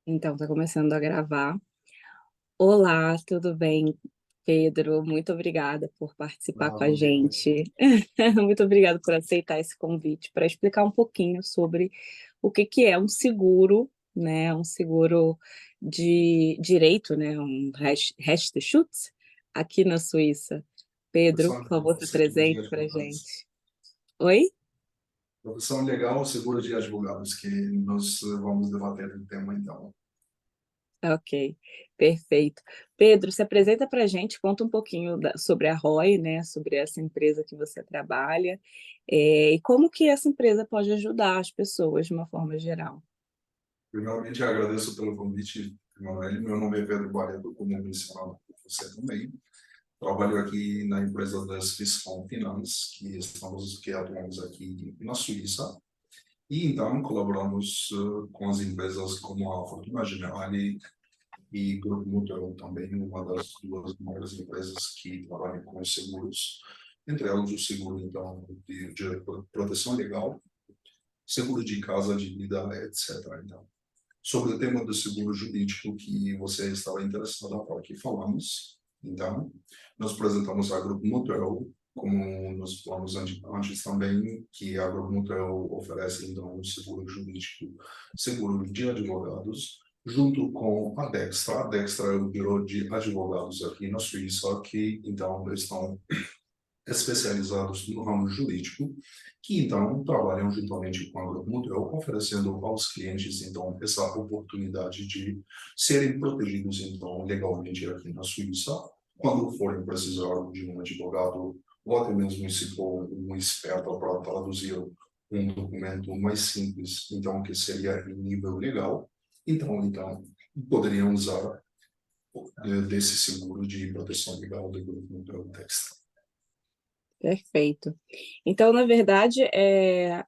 Então, tá começando a gravar. Olá, tudo bem, Pedro? Muito obrigada por participar Ah, com a bom dia, Maria. gente. Muito obrigada por aceitar esse convite para explicar um pouquinho sobre o que que é um seguro, né? Um seguro de direito, né? Um Rechtsschutz aqui na Suíça. Pedro, Profissão por legal, favor, se seguro de apresente para a advogados. gente. Oi? Profissão legal, seguro de advogados, que nós vamos debater o tema, então. Ok, perfeito. Pedro, se apresenta para a gente, conta um pouquinho sobre a ROI, né, sobre essa empresa que você trabalha, e como que essa empresa pode ajudar as pessoas de uma forma geral. Primeiramente, agradeço pelo convite, Emanuele. Meu nome é Pedro Barreto, como mencionado por você também. Trabalho aqui na empresa da Swisscom Finance, que atuamos aqui na Suíça. E, então, colaboramos com as empresas como a Fortuna Generale e Grupo Mutual também, uma das duas maiores empresas que trabalham com seguros, entre elas o seguro, então, de proteção legal, seguro de casa, de vida, etc. Então, sobre o tema do seguro jurídico que você estava interessado, a que falamos, então, nós apresentamos a Grupo Mutual, como nos planos antes também, que a Grupo Mutual oferece, então, um seguro jurídico, seguro de advogados, junto com a Dextra. A Dextra é o Bureau de Advogados aqui na Suíça, que, então, estão especializados no ramo jurídico, que então trabalham juntamente com a Grupo Mutual, oferecendo aos clientes então essa oportunidade de serem protegidos então legalmente aqui na Suíça, quando forem precisar de um advogado ou até mesmo se for um experto para traduzir um documento mais simples, então que seria em nível legal, então poderiam usar desse seguro de proteção legal do Grupo Mutual Texta. Perfeito. Então, na verdade,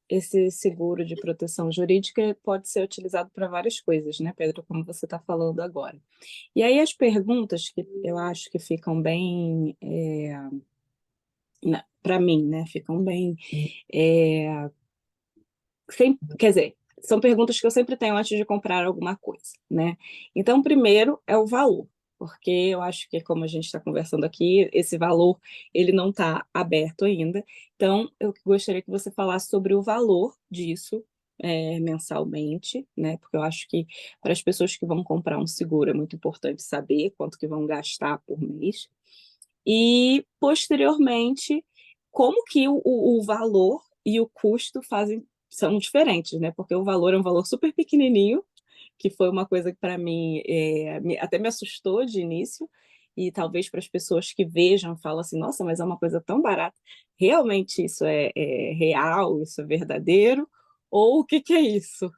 esse seguro de proteção jurídica pode ser utilizado para várias coisas, né, Pedro, como você está falando agora. E aí as perguntas que eu acho que ficam bem, para mim, né, ficam bem, é, quer dizer, são perguntas que eu sempre tenho antes de comprar alguma coisa, né. Então, primeiro é o valor, porque eu acho que, como a gente está conversando aqui, esse valor ele não está aberto ainda. Então, eu gostaria que você falasse sobre o valor disso, mensalmente, né, porque eu acho que para as pessoas que vão comprar um seguro é muito importante saber quanto que vão gastar por mês. E, posteriormente, como que o valor e o custo são diferentes, né, porque o valor é um valor super pequenininho, que foi uma coisa que para mim, até me assustou de início, e talvez para as pessoas que vejam, falam assim: "Nossa, mas é uma coisa tão barata, realmente isso é real, isso é verdadeiro, ou o que que é isso?".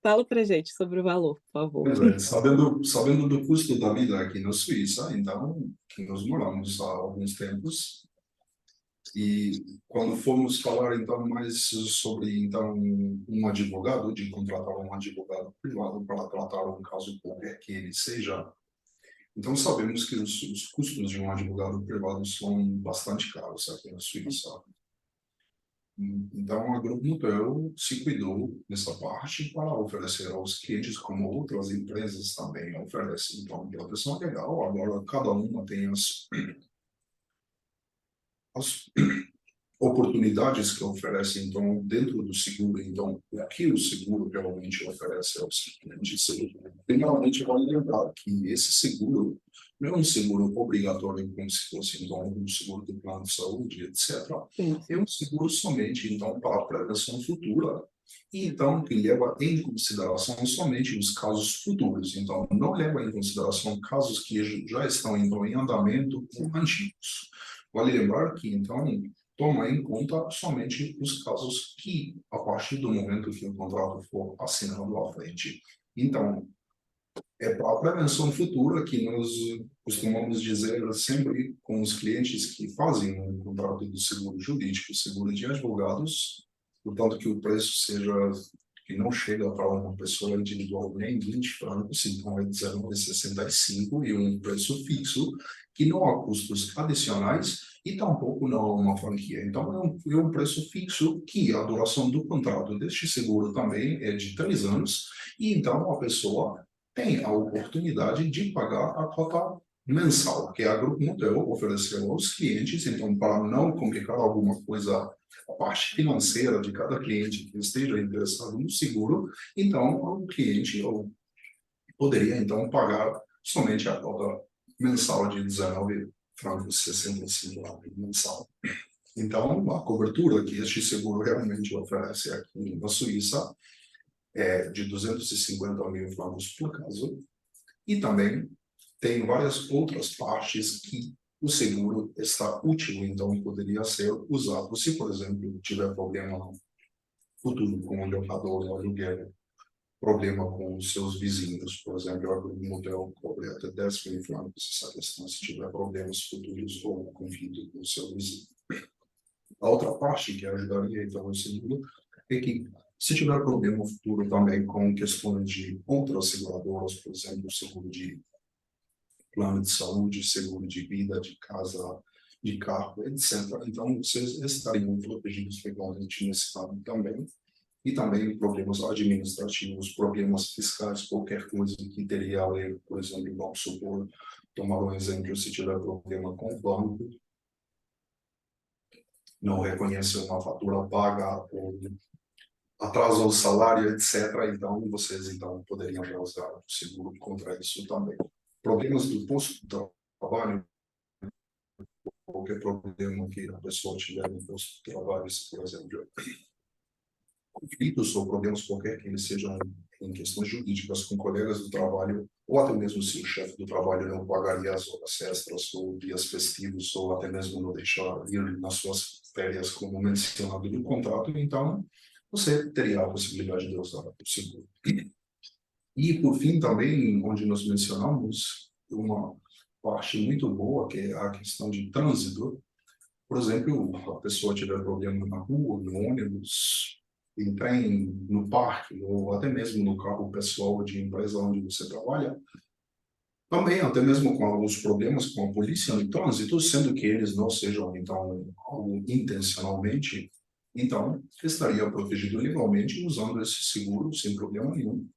Fala pra gente sobre o valor, por favor. Pois é, sabendo do custo da vida aqui na Suíça, então, que nós moramos há alguns tempos, e quando formos falar então mais sobre então um advogado, de contratar um advogado privado para tratar um caso qualquer que ele seja, então sabemos que os custos de um advogado privado são bastante caros aqui na Suíça. Então, a Grupo Mutual se cuidou nessa parte para oferecer aos clientes, como outras empresas também oferecem. Então, proteção legal, agora cada uma tem as oportunidades que oferece, então, dentro do seguro. Então, o que o seguro realmente oferece aos clientes? Primeiramente, vale lembrar que esse seguro não é um seguro obrigatório, como se fosse, então, um seguro de plano de saúde, etc. Sim, É sim. um seguro somente, então, para a prevenção futura. E, então, que leva em consideração somente os casos futuros. Então, não leva em consideração casos que já estão, então, em andamento ou antigos. Vale lembrar que, então, toma em conta somente os casos que, a partir do momento que o contrato for assinado à frente. Então, é para a prevenção futura que nós costumamos dizer sempre com os clientes que fazem um contrato de seguro jurídico, seguro de advogados, portanto que o preço seja que não chega para uma pessoa individual nem 20 francos, então é 19,65 e um preço fixo, que não há custos adicionais e tampouco não há uma franquia. Então é um preço fixo que a duração do contrato deste seguro também é de 3 anos e então a pessoa tem a oportunidade de pagar a cota mensal, que a Grupo Model ofereceu aos clientes, então para não complicar alguma coisa a parte financeira de cada cliente que esteja interessado no seguro, então o cliente poderia então pagar somente a cota mensal de 19 francos 65 mensal. Então, a cobertura que este seguro realmente oferece aqui na Suíça é de 250 mil francos por caso, e também tem várias outras partes que o seguro está útil, então poderia ser usado se, por exemplo, tiver problema futuro com o locador ou aluguel, problema com os seus vizinhos, por exemplo, o motel cobre até 10 mil francos essa questão se tiver problemas futuros ou conflito com o seu vizinho. A outra parte que ajudaria então o seguro é que se tiver problema futuro também com questões de outras seguradoras, por exemplo, seguro de plano de saúde, seguro de vida, de casa, de carro, etc. Então, vocês estariam protegidos legalmente nesse caso também. E também problemas administrativos, problemas fiscais, qualquer coisa que teria a ver, por exemplo, vamos supor, tomar um exemplo, se tiver problema com o banco, não reconhece uma fatura paga, ou atrasa o salário, etc. Então, vocês então poderiam usar o seguro contra isso também. Problemas do posto de trabalho, qualquer problema que a pessoa tiver no posto de trabalho, por exemplo, conflitos ou problemas qualquer que eles sejam em questões jurídicas com colegas do trabalho, ou até mesmo se o chefe do trabalho não pagaria as horas extras ou dias festivos, ou até mesmo não deixar ir nas suas férias, como mencionado no contrato, então você teria a possibilidade de usar o seguro. E, por fim, também, onde nós mencionamos uma parte muito boa, que é a questão de trânsito. Por exemplo, a pessoa tiver problema na rua, no ônibus, em trem, no parque, ou até mesmo no carro pessoal de empresa onde você trabalha, também, até mesmo com alguns problemas com a polícia no trânsito, sendo que eles não sejam, então, algo intencionalmente, então, estaria protegido legalmente usando esse seguro sem problema nenhum.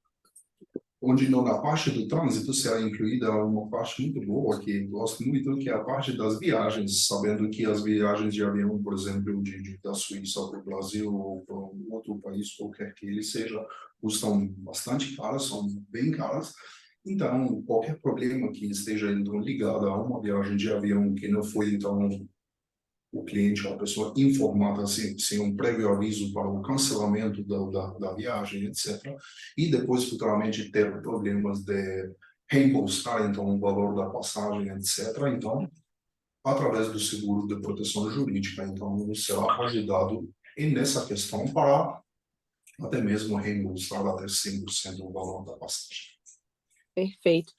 Onde na parte do trânsito será incluída uma parte muito boa, que gosto muito, que é a parte das viagens, sabendo que as viagens de avião, por exemplo, da Suíça para o Brasil ou para um outro país, qualquer que ele seja, custam bastante caras, são bem caras. Então, qualquer problema que esteja então, ligado a uma viagem de avião que não foi, então, o cliente, a pessoa informada sem um prévio aviso para o cancelamento da viagem, etc. E depois, futuramente, ter problemas de reembolsar, então, o valor da passagem, etc. Então, através do seguro de proteção jurídica, então, será ajudado nessa questão para até mesmo reembolsar até 100% o valor da passagem. Perfeito.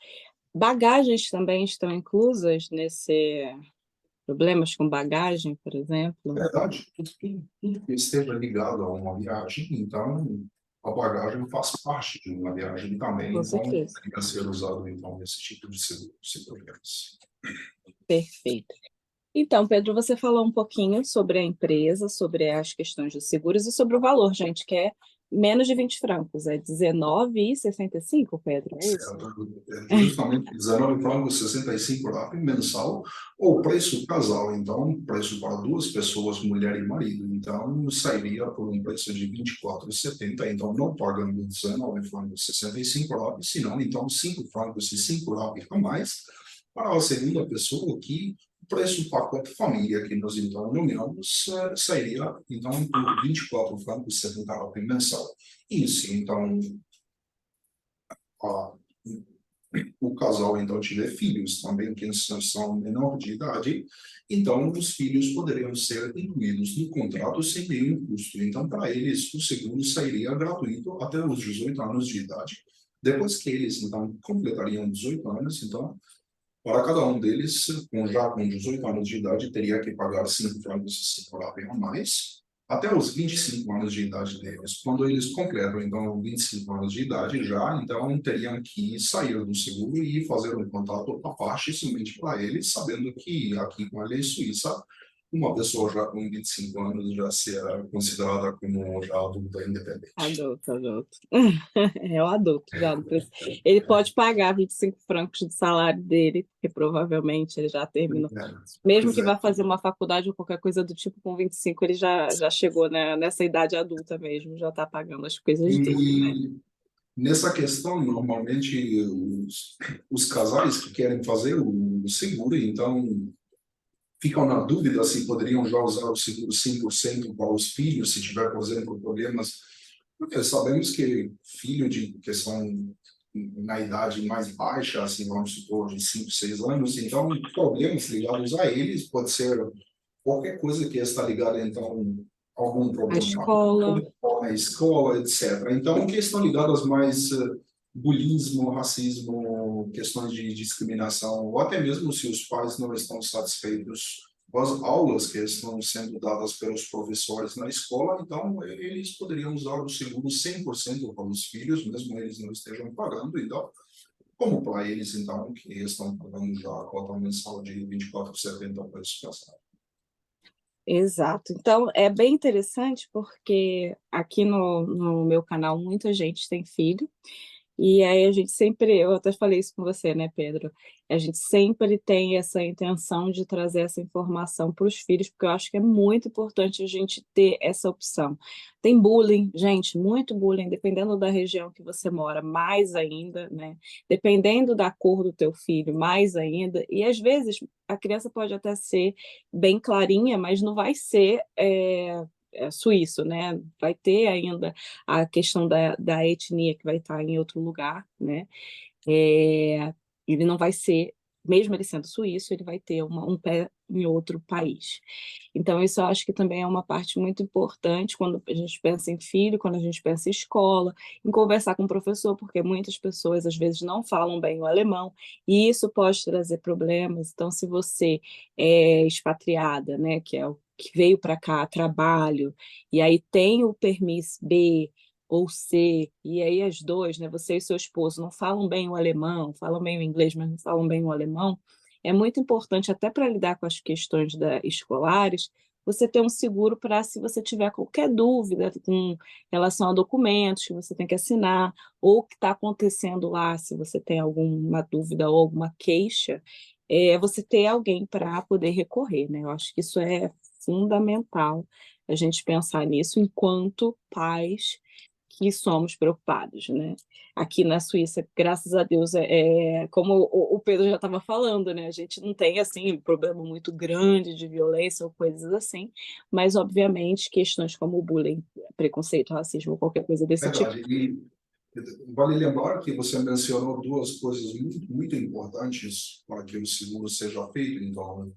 Bagagens também estão inclusas nesse problemas com bagagem, por exemplo? Verdade, tudo que esteja ligado a uma viagem, então a bagagem faz parte de uma viagem também, Com então certeza. tem que ser usado então esse tipo de seguro, sem problemas. Perfeito. Então, Pedro, você falou um pouquinho sobre a empresa, sobre as questões dos seguros e sobre o valor, gente, que é menos de 20 francos, é 19,65, Pedro, é isso? Certo? É justamente 19 francos 65 lá mensal, ou preço casal, então preço para duas pessoas, mulher e marido, então sairia por um preço de 24,70, então não pagando 19 francos 65 lá, senão então 5 francos e 5 lá a mais para a segunda pessoa, que o preço do pacote família que nós então nomeamos sairia então por 24 francos 70 lá mensal. Isso, então a o casal então tiver filhos também que são menor de idade, então os filhos poderiam ser incluídos no contrato sem nenhum custo. Então, para eles, o seguro sairia gratuito até os 18 anos de idade. Depois que eles então completariam 18 anos, então para cada um deles, já com 18 anos de idade, teria que pagar 5 francos e 5 a mais. até os 25 anos de idade deles. Quando eles completam, então, 25 anos de idade já, então teriam que sair do seguro e fazer um contato à parte somente para eles, sabendo que aqui com a lei suíça, uma pessoa já com 25 anos já será considerada como já adulta independente. Adulto, adulto. É o adulto, já não precisa. Ele pode pagar 25 francos do salário dele, porque provavelmente ele já terminou. Mesmo Pois que é. vá fazer uma faculdade ou qualquer coisa do tipo, com 25 ele já chegou, né, nessa idade adulta mesmo, já está pagando as coisas dele, né? E nessa questão, normalmente, os casais que querem fazer o seguro, então, ficam na dúvida se poderiam já usar o seguro 100% para os filhos, se tiver, por exemplo, problemas. Porque sabemos que filho que são na idade mais baixa, assim, vamos supor, de 5, 6 anos, então, problemas ligados a eles pode ser qualquer coisa que está ligada, então, a algum A problema escola, na escola, etc. Então, questões ligadas mais bulismo, racismo, questões de discriminação, ou até mesmo se os pais não estão satisfeitos com as aulas que estão sendo dadas pelos professores na escola, então eles poderiam usar o seguro 100% para os filhos, mesmo eles não estejam pagando, então, como para eles, então, que estão pagando já a cota mensal de 24,70 para esse passado. exato. Então, é bem interessante porque aqui no meu canal muita gente tem filho, e aí a gente sempre, eu até falei isso com você, né, Pedro? A gente sempre tem essa intenção de trazer essa informação para os filhos, porque eu acho que é muito importante a gente ter essa opção. Tem bullying, gente, muito bullying, dependendo da região que você mora, mais ainda, né? Dependendo da cor do teu filho, mais ainda. E às vezes a criança pode até ser bem clarinha, mas não vai ser suíço, né? Vai ter ainda a questão da etnia que vai estar em outro lugar, né? Ele não vai ser, mesmo ele sendo suíço, ele vai ter um pé em outro país. Então, isso eu acho que também é uma parte muito importante quando a gente pensa em filho, quando a gente pensa em escola, em conversar com o professor, porque muitas pessoas às vezes não falam bem o alemão, e isso pode trazer problemas. Então, se você é expatriada, né, que é o que veio para cá a trabalho, e aí tem o permisso B, ou C, e aí as duas, né, você e seu esposo, não falam bem o alemão, falam bem o inglês, mas não falam bem o alemão, é muito importante, até para lidar com as questões escolares, você ter um seguro para, se você tiver qualquer dúvida com relação a documentos que você tem que assinar, ou o que está acontecendo lá, se você tem alguma dúvida ou alguma queixa, você ter alguém para poder recorrer, né? Eu acho que isso é fundamental, a gente pensar nisso enquanto pais que somos preocupados, né? Aqui na Suíça, graças a Deus, como o Pedro já estava falando, né? A gente não tem assim um problema muito grande de violência ou coisas assim, mas obviamente questões como bullying, preconceito, racismo, qualquer coisa desse tipo. Verdade. E vale lembrar que você mencionou duas coisas muito, muito importantes para que o seguro seja feito. Então,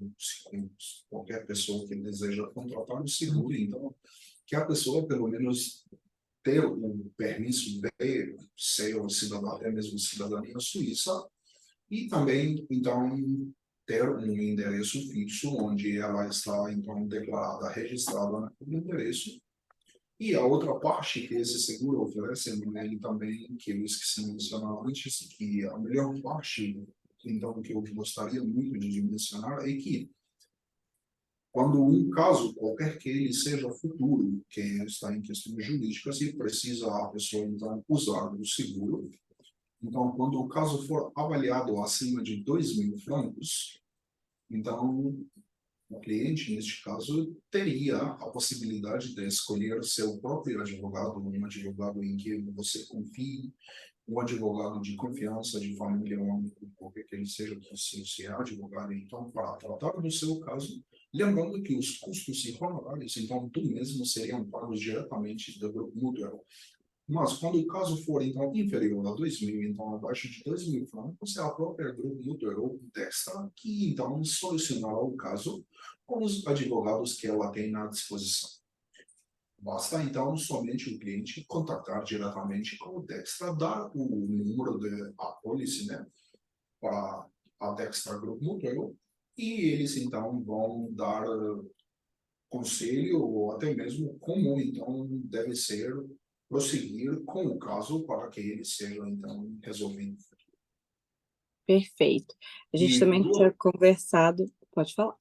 qualquer pessoa que deseja contratar o seguro, então, que a pessoa, pelo menos, ter o permisso B, ser um cidadão, até mesmo cidadania suíça, e também, então, ter um endereço fixo onde ela está, então, declarada, registrada no endereço. E a outra parte que esse seguro oferece, né, e também que eu esqueci de mencionar antes, que a melhor parte, então, que eu gostaria muito de mencionar é que quando um caso, qualquer que ele seja futuro, que está em questões jurídicas, e precisa a pessoa, então, usar o seguro, então, quando o caso for avaliado acima de 2.000 francos, então, o cliente, neste caso, teria a possibilidade de escolher seu próprio advogado, um advogado em que você confie, um advogado de confiança, de família, um amigo, qualquer que ele seja, que se é advogado, então, para tratar do seu caso, lembrando que os custos e honorários, então, do mesmo seriam pagos diretamente do grupo Mutual. Mas, quando o caso for, então, inferior a 2.000, então, abaixo de 2.000 francos, é a própria Grupo Mutual Dextra que, então, solucionará o caso com os advogados que ela tem à disposição. Basta, então, somente o cliente contactar diretamente com o Dextra, dar o número da apólice, né, para a Dextra Grupo Mutual, e eles, então, vão dar conselho ou até mesmo comum, então deve ser prosseguir com o caso para que ele seja então resolvido. Perfeito. A gente E também tinha conversado, pode falar.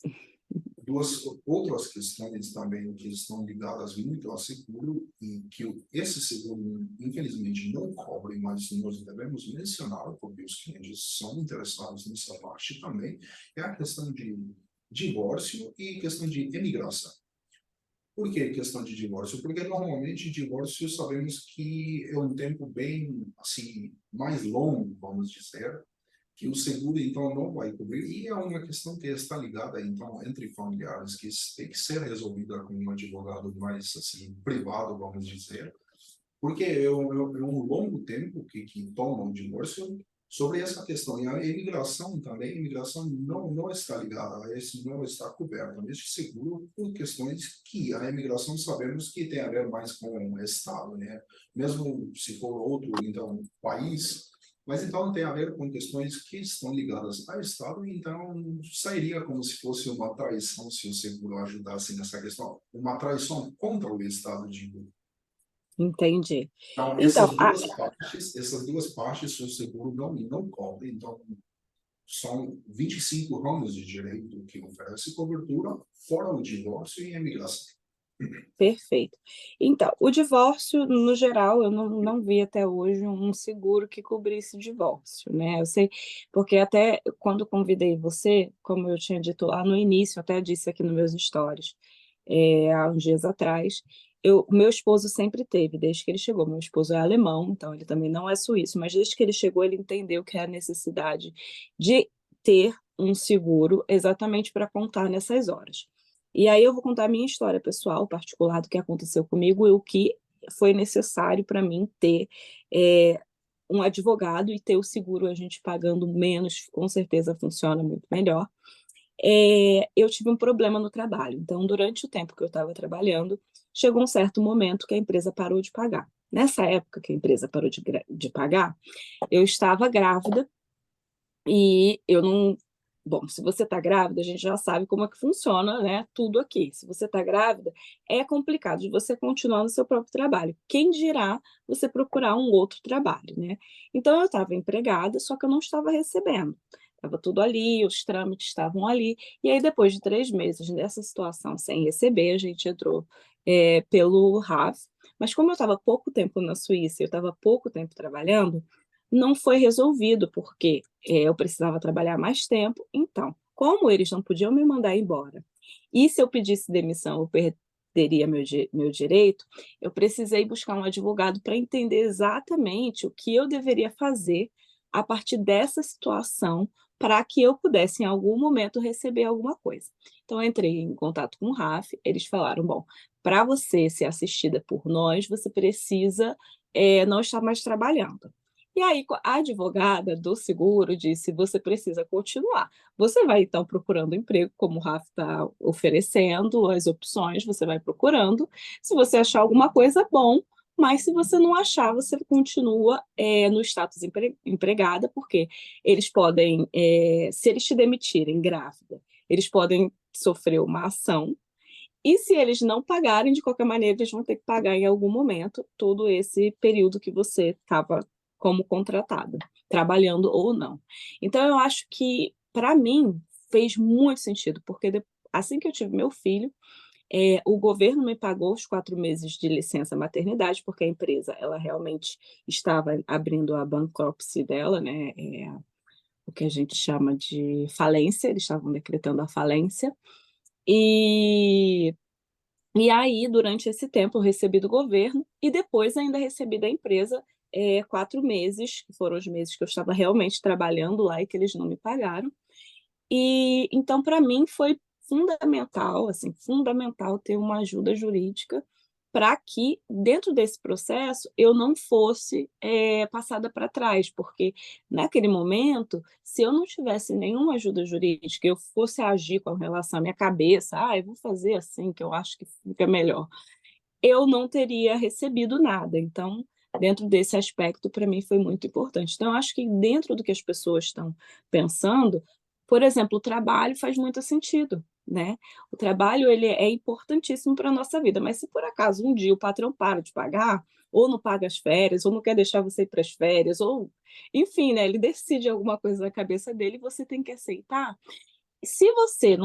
duas outras questões também que estão ligadas muito ao seguro e que esse seguro, infelizmente, não cobre, mas nós devemos mencionar, porque os clientes são interessados nessa parte também, é a questão de divórcio e questão de imigração. Por que questão de divórcio? Porque normalmente divórcio sabemos que é um tempo bem, assim, mais longo, vamos dizer, que o seguro então não vai cobrir, e é uma questão que está ligada então entre familiares, que tem que ser resolvida com um advogado mais assim privado, vamos dizer, porque é um longo tempo que toma o divórcio sobre essa questão. E a imigração também, a imigração não está ligada a esse, não está coberta neste seguro por questões que a imigração sabemos que tem a ver mais com o Estado, né? Mesmo se for outro, então, país, mas então tem a ver com questões que estão ligadas ao Estado, e então sairia como se fosse uma traição se o seguro ajudasse nessa questão, uma traição contra o Estado, digo. Entendi. Então, Então, essas duas partes o seguro não cobre. Então, são 25 ramos de direito que oferece cobertura, fora o divórcio e a imigração. perfeito. Então, o divórcio, no geral, eu não vi até hoje um seguro que cobrisse divórcio, né? Eu sei, porque até quando convidei você, como eu tinha dito lá no início, até disse aqui nos meus stories, há uns dias atrás, meu esposo sempre teve, desde que ele chegou. Meu esposo é alemão, então ele também não é suíço, mas desde que ele chegou, ele entendeu que é a necessidade de ter um seguro exatamente para contar nessas horas. E aí eu vou contar a minha história pessoal, particular, do que aconteceu comigo e o que foi necessário para mim ter um advogado e ter o seguro, a gente pagando menos, com certeza funciona muito melhor. Eu tive um problema no trabalho, então durante o tempo que eu estava trabalhando, chegou um certo momento que a empresa parou de pagar. Nessa época que a empresa parou de pagar, eu estava grávida e eu não. Bom, se você está grávida, a gente já sabe como é que funciona, né? Tudo aqui. Se você está grávida, é complicado de você continuar no seu próprio trabalho. Quem dirá você procurar um outro trabalho, né? Então, eu estava empregada, só que eu não estava recebendo. Estava tudo ali, os trâmites estavam ali. E aí, depois de 3 meses dessa situação sem receber, a gente entrou pelo RAV. Mas como eu estava pouco tempo na Suíça, eu estava pouco tempo trabalhando, não foi resolvido, porque eu precisava trabalhar mais tempo. Então, como eles não podiam me mandar embora, e se eu pedisse demissão, eu perderia meu direito, eu precisei buscar um advogado para entender exatamente o que eu deveria fazer a partir dessa situação para que eu pudesse, em algum momento, receber alguma coisa. Então, eu entrei em contato com o RAF, eles falaram, bom, para você ser assistida por nós, você precisa não estar mais trabalhando. E aí a advogada do seguro disse: você precisa continuar. Você vai então procurando emprego, como o Rafa está oferecendo, as opções, você vai procurando. Se você achar alguma coisa, bom, mas se você não achar, você continua no status empregada, porque eles podem, se eles te demitirem grávida, eles podem sofrer uma ação. E se eles não pagarem, de qualquer maneira, eles vão ter que pagar em algum momento todo esse período que você estava como contratada, trabalhando ou não. Então, eu acho que, para mim, fez muito sentido, porque assim que eu tive meu filho, o governo me pagou os 4 meses de licença maternidade, porque a empresa ela realmente estava abrindo a bankruptcy dela, né? O que a gente chama de falência, eles estavam decretando a falência. E e aí, durante esse tempo, eu recebi do governo e depois ainda recebi da empresa 4 meses, que foram os meses que eu estava realmente trabalhando lá e que eles não me pagaram. E então, para mim, foi fundamental, assim, fundamental ter uma ajuda jurídica para que, dentro desse processo, eu não fosse passada para trás, porque naquele momento, se eu não tivesse nenhuma ajuda jurídica, eu fosse agir com relação à minha cabeça, eu vou fazer assim, que eu acho que fica melhor, eu não teria recebido nada. Então, dentro desse aspecto, para mim foi muito importante. Então, eu acho que dentro do que as pessoas estão pensando, por exemplo, o trabalho faz muito sentido. né? O trabalho ele é importantíssimo para a nossa vida, mas se por acaso um dia o patrão para de pagar, ou não paga as férias, ou não quer deixar você ir para as férias, ou enfim, né, ele decide alguma coisa na cabeça dele, você tem que aceitar. Se você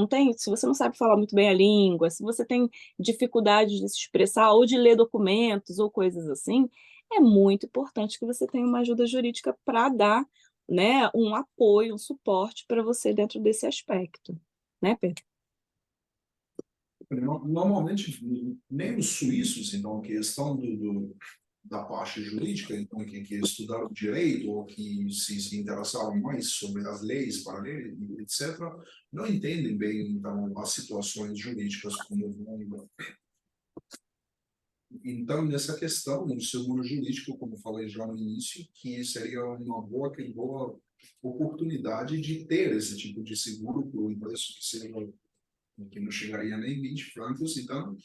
não sabe falar muito bem a língua, se você tem dificuldade de se expressar ou de ler documentos ou coisas assim, é muito importante que você tenha uma ajuda jurídica para dar, né, um apoio, um suporte para você dentro desse aspecto, né, Pedro? Normalmente, nem os suíços, então, que estão da parte jurídica, então, que estudaram direito ou que se interessaram mais sobre as leis para ler, etc., não entendem bem, então, as situações jurídicas como vão. Então, nessa questão, o seguro jurídico, como falei já no início, que seria uma boa oportunidade de ter esse tipo de seguro por um preço que não chegaria nem 20 francos, então,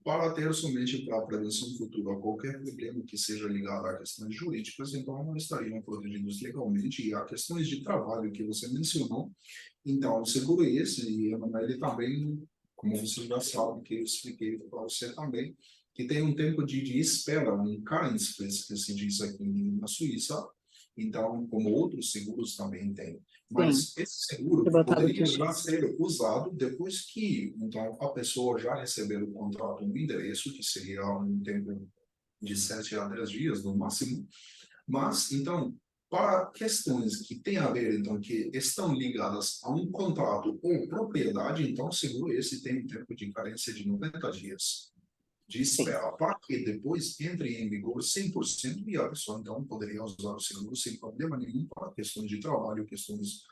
para ter somente para a prevenção futura a qualquer problema que seja ligado a questões jurídicas, então não estariam protegidos legalmente. E a questões de trabalho que você mencionou, então, o seguro esse, e ele também, como você já sabe, que eu expliquei para você também, que tem um tempo de espera, um Karensfrist, que se diz aqui na Suíça, então, como outros seguros também têm. Sim, Mas esse seguro ter botado aqui poderia em já xeque. ser usado depois que então, a pessoa já recebeu o contrato no endereço, que seria um tempo de 7 a 10 dias no máximo. Mas, então, para questões que têm a ver, então, que estão ligadas a um contrato ou propriedade, então, o seguro esse tem um tempo de carência de 90 dias de Sim, espera para que depois entre em vigor 100% e a pessoa, então, poderia usar o seguro sem problema nenhum para questões de trabalho, questões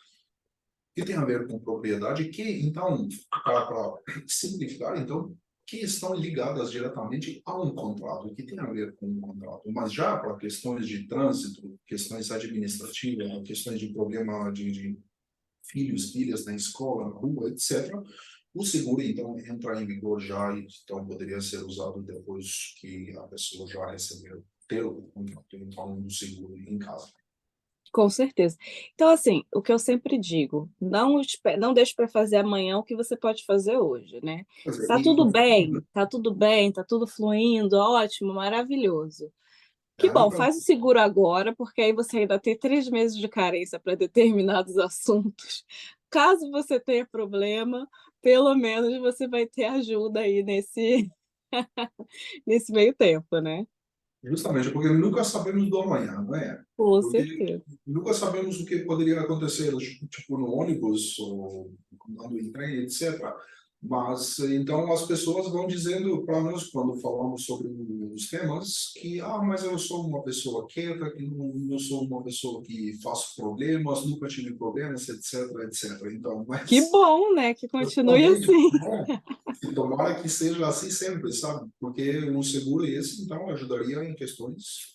que têm a ver com propriedade, que, então, para simplificar, então, que estão ligadas diretamente a um contrato, que tem a ver com um contrato. Mas já para questões de trânsito, questões administrativas, questões de problema de filhos, filhas na escola, na rua, etc., o seguro, então, entra em vigor já e, então, poderia ser usado depois que a pessoa já recebeu, ter o contrato, então, do seguro em casa. com certeza. Então, assim, o que eu sempre digo, não deixe para fazer amanhã o que você pode fazer hoje, né? Quer Se dizer, tá tudo bem, tá tudo fluindo, ótimo, maravilhoso. Que bom, então, faz o seguro agora, porque aí você ainda tem 3 meses de carência para determinados assuntos. Caso você tenha problema, pelo menos você vai ter ajuda aí nesse meio tempo, né? justamente porque nunca sabemos do amanhã, não é? Com Porque certeza. nunca sabemos o que poderia acontecer, tipo no ônibus ou andando em trem, etc. Mas então as pessoas vão dizendo para nós quando falamos sobre os temas que mas eu sou uma pessoa quieta, que não sou uma pessoa que faço problemas, nunca tive problemas, etc, etc. Então, Que mas bom, né? Que continue realmente, assim. bom, e tomara que seja assim sempre, sabe? Porque um seguro esse, então, ajudaria em questões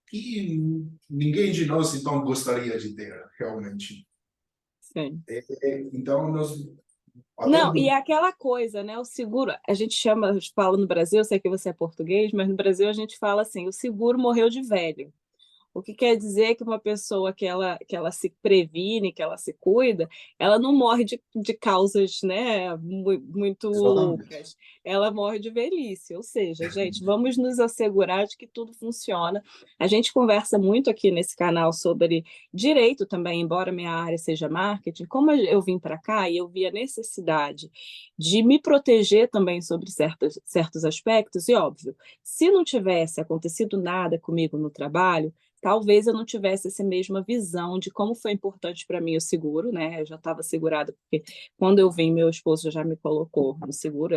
que ninguém de nós, então, gostaria de ter, realmente. Sim. Então, nós, até Não, e é aquela coisa, né? O seguro, a gente chama, a gente fala no Brasil, eu sei que você é português, mas no Brasil a gente fala assim: o seguro morreu de velho. O que quer dizer que uma pessoa que ela se previne, que ela se cuida, ela não morre de causas, né, muito exatamente. loucas. Ela morre de velhice. Ou seja, gente, vamos nos assegurar de que tudo funciona. A gente conversa muito aqui nesse canal sobre direito também, embora minha área seja marketing. Como eu vim para cá e eu vi a necessidade de me proteger também sobre certos aspectos, e óbvio, se não tivesse acontecido nada comigo no trabalho, talvez eu não tivesse essa mesma visão de como foi importante para mim o seguro, né? Eu já estava segurada, porque quando eu vim, meu esposo já me colocou no seguro,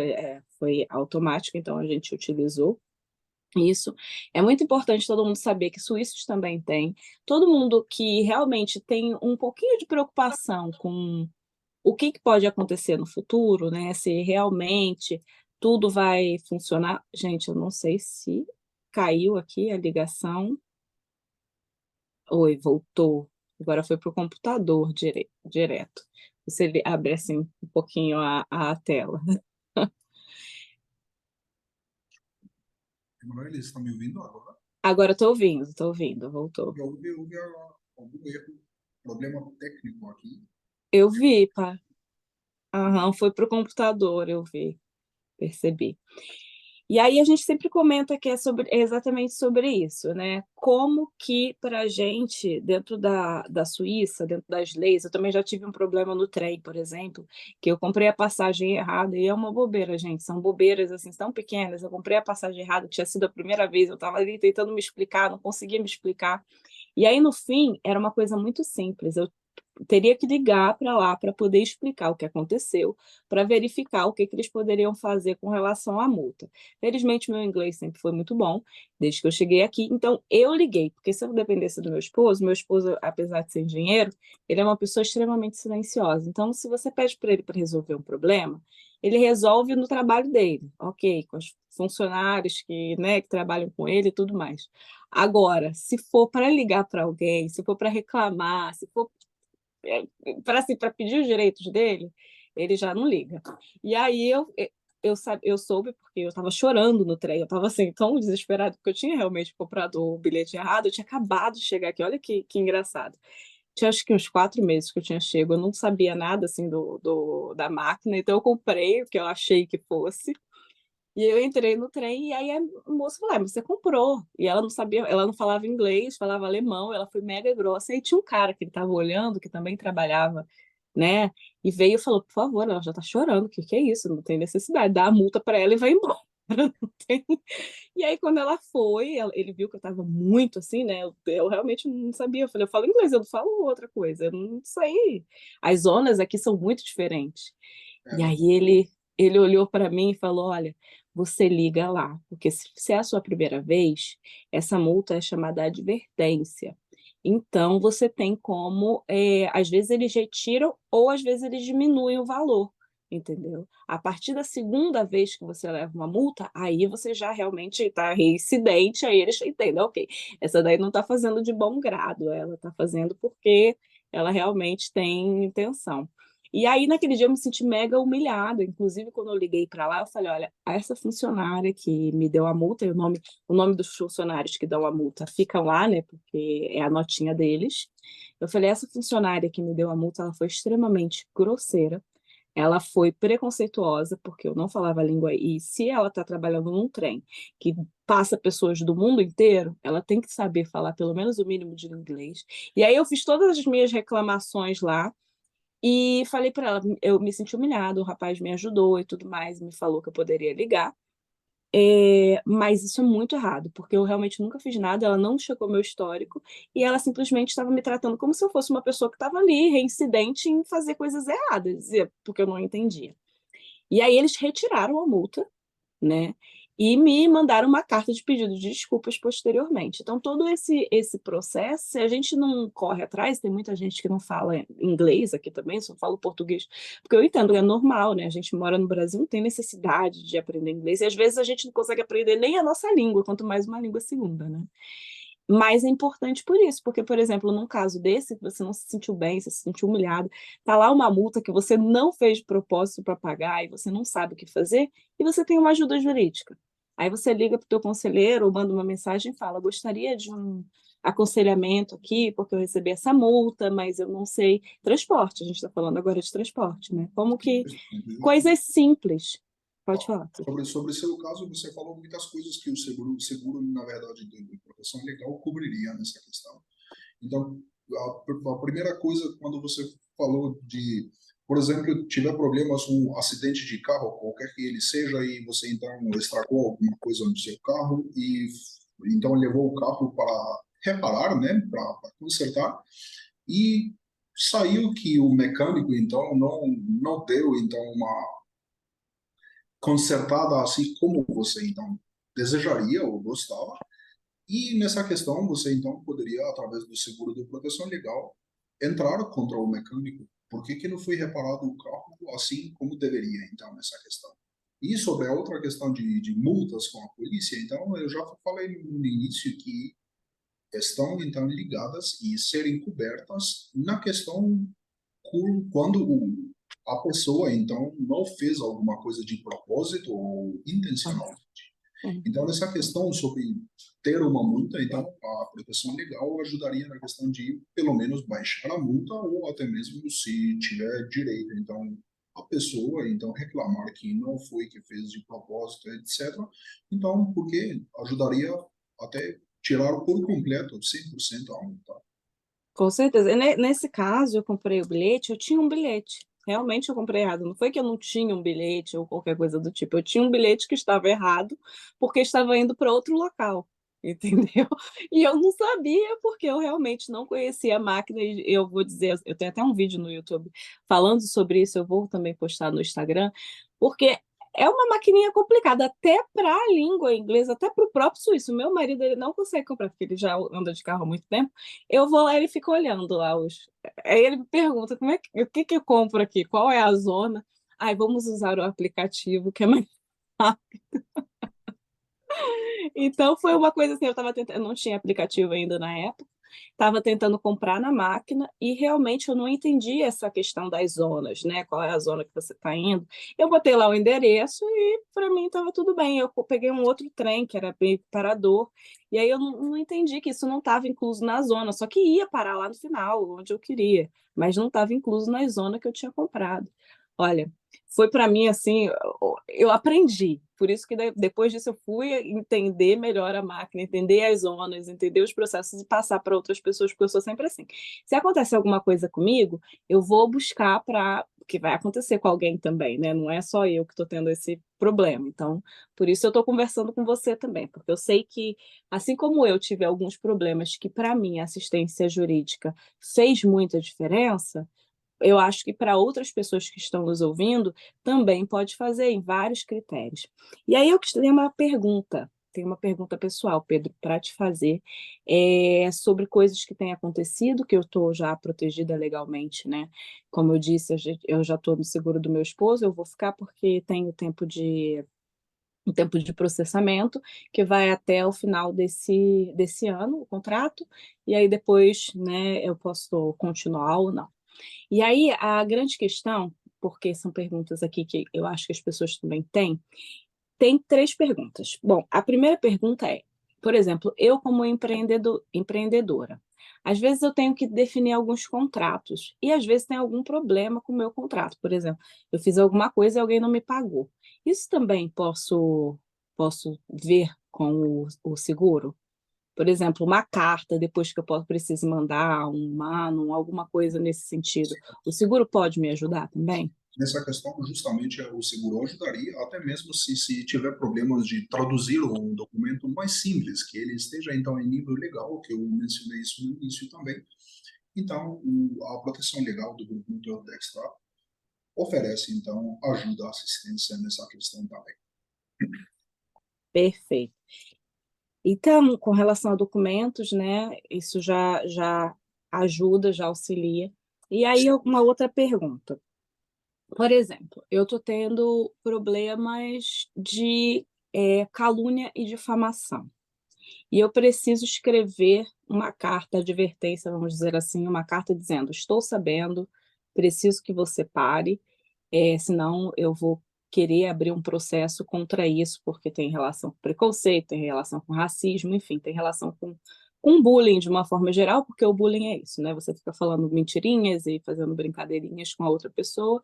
foi automático, então a gente utilizou isso. É muito importante todo mundo saber que suíços também têm. Todo mundo que realmente tem um pouquinho de preocupação com o que pode acontecer no futuro, né? Se realmente tudo vai funcionar. Gente, eu não sei se caiu aqui a ligação. Oi, voltou. Agora foi para o computador direto. Você abre assim um pouquinho a tela. Emanuel, eles estão me ouvindo agora? Agora estou ouvindo, voltou. Houve algum erro, problema técnico aqui. Eu vi, pá. Aham, foi para o computador, eu vi, percebi. E aí a gente sempre comenta que é exatamente sobre isso, né, como que para a gente, dentro da Suíça, dentro das leis, eu também já tive um problema no trem, por exemplo, que eu comprei a passagem errada e é uma bobeira, gente, são bobeiras, assim, tão pequenas, eu comprei a passagem errada, tinha sido a primeira vez, eu estava ali tentando me explicar, não conseguia me explicar, e aí no fim era uma coisa muito simples, eu teria que ligar para lá para poder explicar o que aconteceu, para verificar o que que eles poderiam fazer com relação à multa. Felizmente, meu inglês sempre foi muito bom, desde que eu cheguei aqui, então eu liguei, porque se eu dependesse do meu esposo, apesar de ser engenheiro, ele é uma pessoa extremamente silenciosa. Então, se você pede para ele para resolver um problema, ele resolve no trabalho dele, ok, com os funcionários que, né, que trabalham com ele e tudo mais. Agora, se for para ligar para alguém, se for para reclamar, se for para assim, para pedir os direitos dele, ele já não liga. E aí eu soube porque eu estava chorando no trem, eu estava assim tão desesperada porque eu tinha realmente comprado o bilhete errado, eu tinha acabado de chegar aqui, olha que engraçado. Tinha acho que uns 4 meses que eu tinha chego, eu não sabia nada assim da máquina, então eu comprei o que eu achei que fosse. E eu entrei no trem e aí a moça falou: "Ah, mas você comprou". E ela não sabia, ela não falava inglês, falava alemão, ela foi mega grossa. Aí tinha um cara que ele estava olhando, que também trabalhava, né, e veio e falou: "Por favor, ela já está chorando, o que que é isso? Não tem necessidade, dá a multa para ela e vai embora, não tem". E aí quando ela foi, ele viu que eu estava muito assim, né, eu realmente não sabia, eu falei: "Eu falo inglês, eu não falo outra coisa, eu não sei". As zonas aqui são muito diferentes. E É, aí ele olhou para mim e falou: "Olha, você liga lá, porque se é a sua primeira vez, essa multa é chamada advertência. Então você tem como, às vezes eles retiram ou às vezes eles diminuem o valor, entendeu. A partir da segunda vez que você leva uma multa, aí você já realmente está reincidente, aí eles entendem: "Ok, essa daí não está fazendo de bom grado, ela está fazendo porque ela realmente tem intenção". E aí, naquele dia, eu me senti mega humilhada. Inclusive, quando eu liguei para lá, eu falei: olha, essa funcionária que me deu a multa, e o nome dos funcionários que dão a multa fica lá, né? Porque é a notinha deles. Eu falei: essa funcionária que me deu a multa, ela foi extremamente grosseira. Ela foi preconceituosa, porque eu não falava a língua, e se ela está trabalhando num trem que passa pessoas do mundo inteiro, ela tem que saber falar pelo menos o mínimo de inglês. E aí eu fiz todas as minhas reclamações lá, e falei para ela, eu me senti humilhada, o rapaz me ajudou e tudo mais, me falou que eu poderia ligar, mas isso é muito errado, porque eu realmente nunca fiz nada, ela não checou meu histórico, e ela simplesmente estava me tratando como se eu fosse uma pessoa que estava ali, reincidente em fazer coisas erradas, porque eu não entendia. E aí eles retiraram a multa, né, e me mandaram uma carta de pedido de desculpas posteriormente. Então todo esse processo, se a gente não corre atrás, tem muita gente que não fala inglês aqui também, só fala português, porque eu entendo, é normal, né, a gente mora no Brasil, não tem necessidade de aprender inglês, e às vezes a gente não consegue aprender nem a nossa língua, quanto mais uma língua segunda, né. Mas é importante por isso, porque, por exemplo, num caso desse, que você não se sentiu bem, você se sentiu humilhado, tá lá uma multa que você não fez de propósito para pagar e você não sabe o que fazer, e você tem uma ajuda jurídica. Aí você liga para o teu conselheiro ou manda uma mensagem e fala: "Gostaria de um aconselhamento aqui, porque eu recebi essa multa, mas eu não sei". Transporte, a gente está falando agora de transporte, né. Como que coisas simples. Pode falar, Arthur. sobre o seu caso, você falou muitas coisas que o seguro na verdade, de proteção legal cobriria nessa questão. Então, a primeira coisa, quando você falou de, por exemplo, tiver problemas com um acidente de carro, qualquer que ele seja, e você então estragou alguma coisa no seu carro e então levou o carro para reparar, né, para consertar, e saiu que o mecânico então não deu então uma consertada assim como você então desejaria ou gostava. E nessa questão, você então poderia, através do seguro de proteção legal, entrar contra o mecânico. Por que não foi reparado o carro assim como deveria, então, nessa questão? E sobre a outra questão de multas com a polícia, então, eu já falei no início que estão, então, ligadas e serem cobertas na questão quando a pessoa, então, não fez alguma coisa de propósito ou intencional. Então, nessa questão sobre ter uma multa, então a proteção legal ajudaria na questão de, pelo menos, baixar a multa ou até mesmo, se tiver direito, então, a pessoa, então, reclamar que não foi que fez de propósito, etc. Então, porque ajudaria até tirar por completo, 100% a multa. Com certeza. Nesse caso, eu comprei o bilhete, eu tinha um bilhete. Realmente eu comprei errado. Não foi que eu não tinha um bilhete ou qualquer coisa do tipo. Eu tinha um bilhete que estava errado porque estava indo para outro local, entendeu? E eu não sabia porque eu realmente não conhecia a máquina. E eu vou dizer, eu tenho até um vídeo no YouTube falando sobre isso, eu vou também postar no Instagram, porque é uma maquininha complicada, até para a língua inglesa, até para o próprio suíço. Meu marido ele não consegue comprar, porque ele já anda de carro há muito tempo. Eu vou lá e ele fica olhando lá os. Aí ele me pergunta o que que eu compro aqui, qual é a zona. Ai, vamos usar o aplicativo que é mais rápido. Então foi uma coisa assim, eu estava tentando, eu não tinha aplicativo ainda na época, estava tentando comprar na máquina e realmente eu não entendi essa questão das zonas, né? Qual é a zona que você está indo? Eu botei lá o endereço e para mim estava tudo bem. Eu peguei um outro trem que era bem parador e aí eu não entendi que isso não estava incluso na zona, só que ia parar lá no final, onde eu queria, mas não estava incluso na zona que eu tinha comprado. Olha, foi para mim assim, eu aprendi. Por isso que depois disso eu fui entender melhor a máquina, entender as zonas, entender os processos e passar para outras pessoas, porque eu sou sempre assim. Se acontece alguma coisa comigo, eu vou buscar para que vai acontecer com alguém também, né? Não é só eu que estou tendo esse problema. Então, por isso eu estou conversando com você também, porque eu sei que, assim como eu tive alguns problemas que, para mim, a assistência jurídica fez muita diferença, eu acho que para outras pessoas que estão nos ouvindo também pode fazer em vários critérios. E aí eu tenho uma pergunta pessoal, Pedro, para te fazer, sobre coisas que têm acontecido, que eu estou já protegida legalmente, né? Como eu disse, eu já estou no seguro do meu esposo, eu vou ficar porque tenho um tempo de processamento que vai até o final desse ano, o contrato, e aí depois, né, eu posso continuar ou não. E aí, a grande questão, porque são perguntas aqui que eu acho que as pessoas também têm, tem três perguntas. Bom, a primeira pergunta é, por exemplo, eu como empreendedora, às vezes eu tenho que definir alguns contratos e às vezes tem algum problema com o meu contrato. Por exemplo, eu fiz alguma coisa e alguém não me pagou. Isso também posso ver com o seguro? Por exemplo, uma carta, depois que eu preciso mandar um mano, alguma coisa nesse sentido. O seguro pode me ajudar também? Nessa questão, justamente, o seguro ajudaria, até mesmo se tiver problemas de traduzir um documento mais simples, que ele esteja, então, em nível legal, que eu mencionei isso no início também. Então, a proteção legal do Grupo Mutual Dextra oferece, então, ajuda, assistência nessa questão também. Perfeito. Então, com relação a documentos, né, isso já ajuda, já auxilia. E aí, uma outra pergunta. Por exemplo, eu estou tendo problemas de calúnia e difamação. E eu preciso escrever uma carta de advertência, vamos dizer assim, uma carta dizendo: estou sabendo, preciso que você pare, senão eu vou querer abrir um processo contra isso, porque tem relação com preconceito, tem relação com racismo, enfim, tem relação com bullying de uma forma geral, porque o bullying é isso, né? Você fica falando mentirinhas e fazendo brincadeirinhas com a outra pessoa.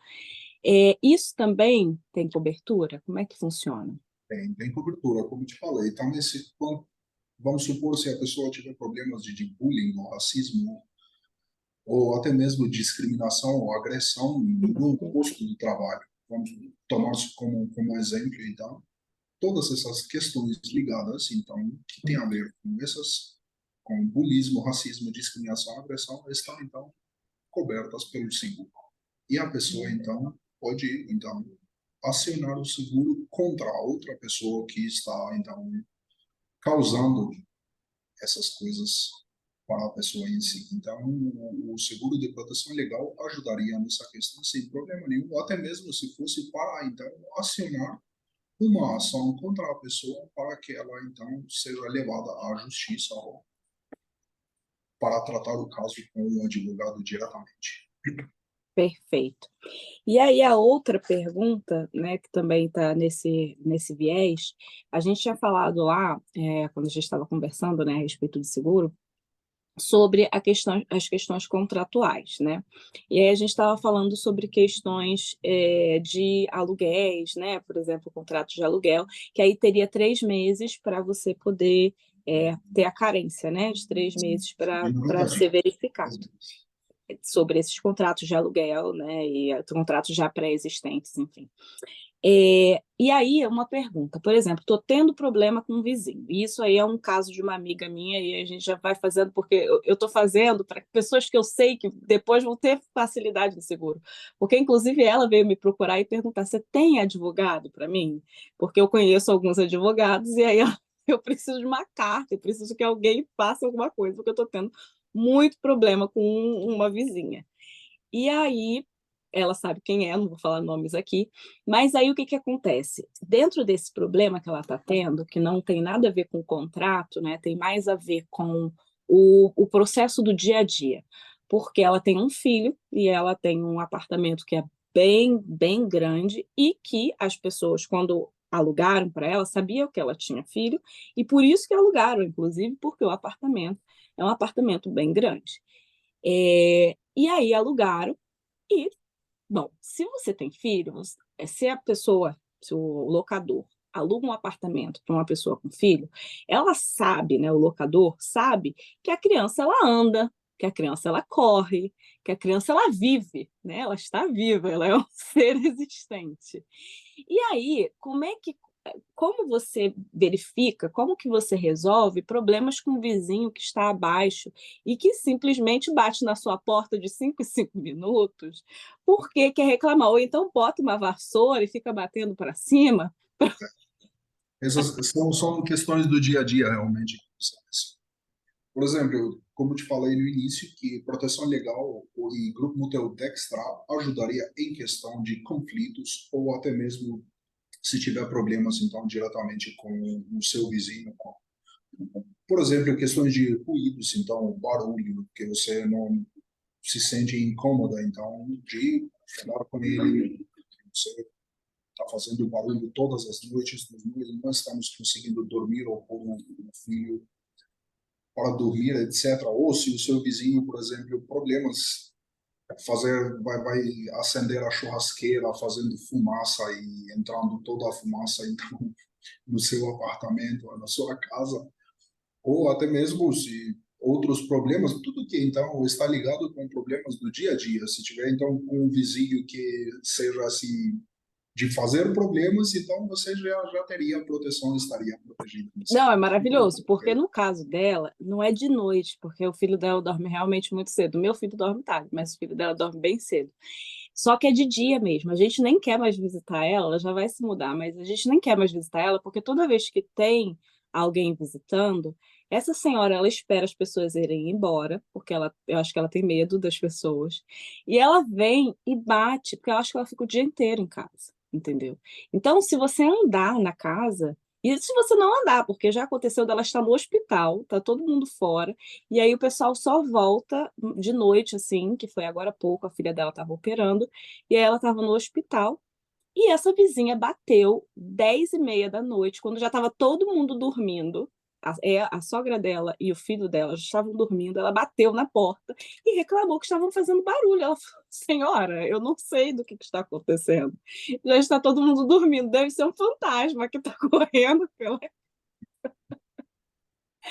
Isso também tem cobertura? Como é que funciona? Tem cobertura, como te falei. Então, nesse ponto, vamos supor, se a pessoa tiver problemas de bullying ou racismo, ou até mesmo discriminação ou agressão no posto de trabalho. Vamos tomar isso como exemplo, então, todas essas questões ligadas, então, que tem a ver com com bullyismo, racismo, discriminação, agressão, estão, então, cobertas pelo seguro. E a pessoa, então, pode, então, acionar o seguro contra a outra pessoa que está, então, causando essas coisas para a pessoa em si. Então, o seguro de proteção legal ajudaria nessa questão sem problema nenhum, ou até mesmo se fosse para, então, acionar uma ação contra a pessoa para que ela, então, seja levada à justiça ou para tratar o caso com o advogado diretamente. Perfeito. E aí a outra pergunta, né, que também está nesse viés, a gente tinha falado lá, quando a gente estava conversando, né, a respeito do seguro, sobre as questões contratuais, né? E aí a gente estava falando sobre questões de aluguéis, né? Por exemplo, contratos de aluguel, que aí teria 3 meses para você poder ter a carência, né? De 3 meses para ser verificado sobre esses contratos de aluguel, né? E contratos já pré-existentes, enfim. E aí, uma pergunta, por exemplo, estou tendo problema com um vizinho, e isso aí é um caso de uma amiga minha, e a gente já vai fazendo, porque eu estou fazendo para pessoas que eu sei que depois vão ter facilidade no seguro, porque inclusive ela veio me procurar e perguntar, você tem advogado para mim? Porque eu conheço alguns advogados, e aí eu preciso de uma carta, eu preciso que alguém faça alguma coisa, porque eu estou tendo muito problema com uma vizinha. E aí, ela sabe quem é, não vou falar nomes aqui, mas aí o que, que acontece? Dentro desse problema que ela está tendo, que não tem nada a ver com o contrato, né, tem mais a ver com o processo do dia a dia, porque ela tem um filho e ela tem um apartamento que é bem, bem grande e que as pessoas, quando alugaram para ela, sabiam que ela tinha filho e por isso que alugaram, inclusive porque o apartamento é um apartamento bem grande. E aí alugaram e, bom, se você tem filhos, se a pessoa, se o locador aluga um apartamento para uma pessoa com filho, ela sabe, né, o locador sabe que a criança ela anda, que a criança ela corre, que a criança ela vive, né? Ela está viva, ela é um ser existente. E aí, como você verifica, como que você resolve problemas com o vizinho que está abaixo e que simplesmente bate na sua porta de 5 em 5 minutos, porque quer reclamar, ou então bota uma vassoura e fica batendo para cima. Essas são questões do dia a dia, realmente. Por exemplo, como te falei no início, que proteção legal e grupo Multidextra ajudaria em questão de conflitos ou até mesmo se tiver problemas, então, diretamente com o seu vizinho. Por exemplo, questões de ruídos, então, barulho, que você não se sente incômoda, então, de falar com ele, você está fazendo barulho todas as noites, não estamos conseguindo dormir ou pôr um filho para dormir, etc. Ou se o seu vizinho, por exemplo, problemas vai acender a churrasqueira fazendo fumaça e entrando toda a fumaça então no seu apartamento, na sua casa, ou até mesmo se outros problemas, tudo que então está ligado com problemas do dia a dia. Se tiver então um vizinho que seja assim de fazer problemas, então você já teria proteção, estaria protegido nesse Não, é caso. maravilhoso, porque no caso dela, não é de noite, porque o filho dela dorme realmente muito cedo. O meu filho dorme tarde, mas o filho dela dorme bem cedo. Só que é de dia mesmo. A gente nem quer mais visitar ela, ela já vai se mudar, mas a gente nem quer mais visitar ela, porque toda vez que tem alguém visitando, essa senhora ela espera as pessoas irem embora, porque eu acho que ela tem medo das pessoas. E ela vem e bate, porque eu acho que ela fica o dia inteiro em casa, entendeu? Então, se você andar na casa, e se você não andar, porque já aconteceu dela estar no hospital, tá todo mundo fora, e aí o pessoal só volta de noite, assim, que foi agora há pouco, a filha dela estava operando, e aí ela estava no hospital, e essa vizinha bateu 10h30 da noite, quando já estava todo mundo dormindo, a sogra dela e o filho dela já estavam dormindo, ela bateu na porta e reclamou que estavam fazendo barulho. Ela falou, senhora, eu não sei do que está acontecendo. Já está todo mundo dormindo, deve ser um fantasma que está correndo pela.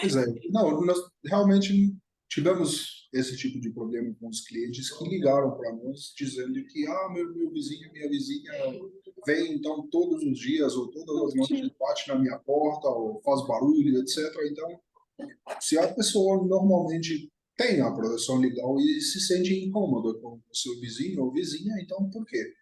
Pois é, não, nós realmente tivemos esse tipo de problema com os clientes que ligaram para nós dizendo que meu vizinho, minha vizinha vem então todos os dias ou todas as noites bate na minha porta ou faz barulho, etc. Então, se a pessoa normalmente tem a proteção legal e se sente incômoda com o seu vizinho ou vizinha, então por quê?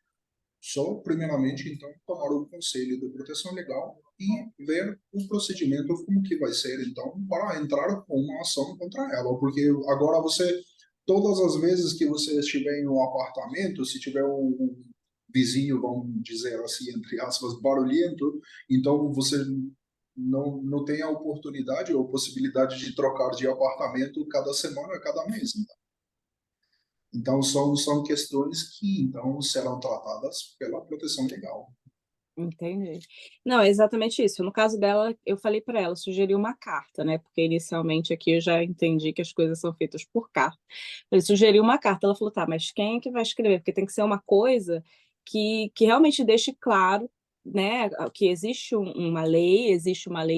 Só, primeiramente, então, tomar o conselho de proteção legal e ver o procedimento como que vai ser, então, para entrar com uma ação contra ela. Porque agora você, todas as vezes que você estiver em um apartamento, se tiver um vizinho, vamos dizer assim, entre aspas, barulhento, então você não tem a oportunidade ou possibilidade de trocar de apartamento cada semana, cada mês. Então, são questões que então serão tratadas pela proteção legal. Entendi. Não, é exatamente isso. No caso dela, eu falei para ela, sugeri uma carta, né, porque inicialmente aqui eu já entendi que as coisas são feitas por carta. Eu sugeri uma carta, ela falou: "Tá, mas quem é que vai escrever?" Porque tem que ser uma coisa que realmente deixe claro, né, que existe uma lei